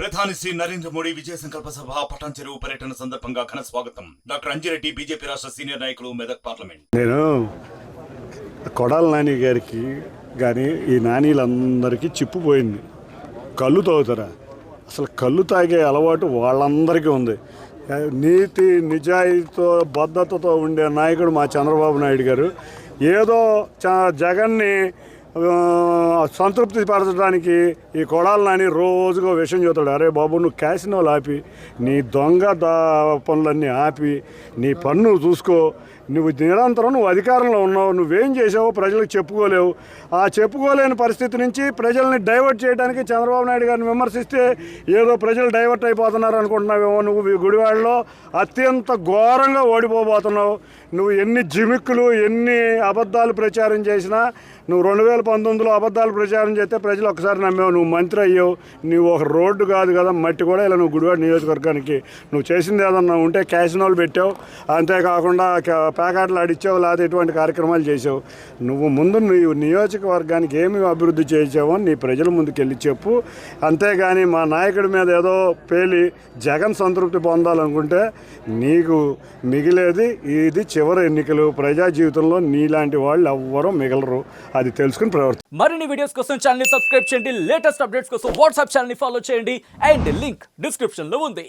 ప్రధాని శ్రీ నరేంద్ర మోడీ విజయ సంకల్ప సభ పటాన్ చెరువు పర్యటన సందర్భంగా ఘన స్వాగతం. డాక్టర్ అంజిరెడ్డి బీజేపీ రాష్ట్ర సీనియర్ నాయకులు, మెదక్ పార్లమెంట్. నేను కొడాల నాని గారికి కానీ ఈ నానీలందరికీ చిప్పుపోయింది. కళ్ళు తాగుతారా? అసలు కళ్ళు తాగే అలవాటు వాళ్ళందరికీ ఉంది. నీతి నిజాయితీతో బద్ధతతో ఉండే నాయకుడు మా చంద్రబాబు నాయుడు గారు. ఏదో జగన్ని సంతృప్తి పరచడానికి ఈ కొడాల నాని రోజుగా విషయం చెబుతాడు. అరే బాబు, నువ్వు క్యాసినోలు ఆపి, నీ దొంగ పనులన్నీ ఆపి, నీ పన్ను చూసుకో. నువ్వు నిరంతరం నువ్వు అధికారంలో ఉన్నావు, నువ్వేం చేసావో ప్రజలకు చెప్పుకోలేవు. ఆ చెప్పుకోలేని పరిస్థితి నుంచి ప్రజల్ని డైవర్ట్ చేయడానికి చంద్రబాబు నాయుడు గారిని విమర్శిస్తే ఏదో ప్రజలు డైవర్ట్ అయిపోతున్నారు అనుకుంటున్నావేమో. నువ్వు గుడివాడలో అత్యంత ఘోరంగా ఓడిపోబోతున్నావు. నువ్వు ఎన్ని జిమిక్కులు, ఎన్ని అబద్ధాలు ప్రచారం చేసినా, నువ్వు 2019లో అబద్ధాలు ప్రచారం చేస్తే ప్రజలు ఒకసారి నమ్మావు. నువ్వు మంత్రి అయ్యావు. నువ్వు ఒక రోడ్డు కాదు కదా, మట్టి కూడా ఇలా నువ్వు గుడివాడ నియోజకవర్గానికి నువ్వు చేసింది ఏదన్నా ఉంటే క్యాసినోలు పెట్టావు, అంతేకాకుండా ప్యాకెట్లు ఆడిచ్చావు, లేకపోతే ఎటువంటి కార్యక్రమాలు చేసావు. నువ్వు ముందు నువ్వు నియోజకవర్గానికి ఏమి అభివృద్ధి చేసావో నీ ప్రజల ముందుకెళ్ళి చెప్పు. అంతేగాని మా నాయకుడి మీద ఏదో పేలి జగన్ సంతృప్తి పొందాలనుకుంటే నీకు మిగిలేది ఇది చివరి ఎన్నికలు. ప్రజా జీవితంలో నీలాంటి వాళ్ళు ఎవ్వరూ మిగలరు. అది తెలుసుకుని ప్రవర్తి. మరిన్ని వీడియోస్ కోసం ఛానల్ ని సబ్స్క్రైబ్ చేయండి. లేటెస్ట్ అప్డేట్స్ కోసం వాట్సాప్ ఛానల్ ని ఫాలో చేయండి. అండ్ లింక్ డిస్క్రిప్షన్ లో ఉంది.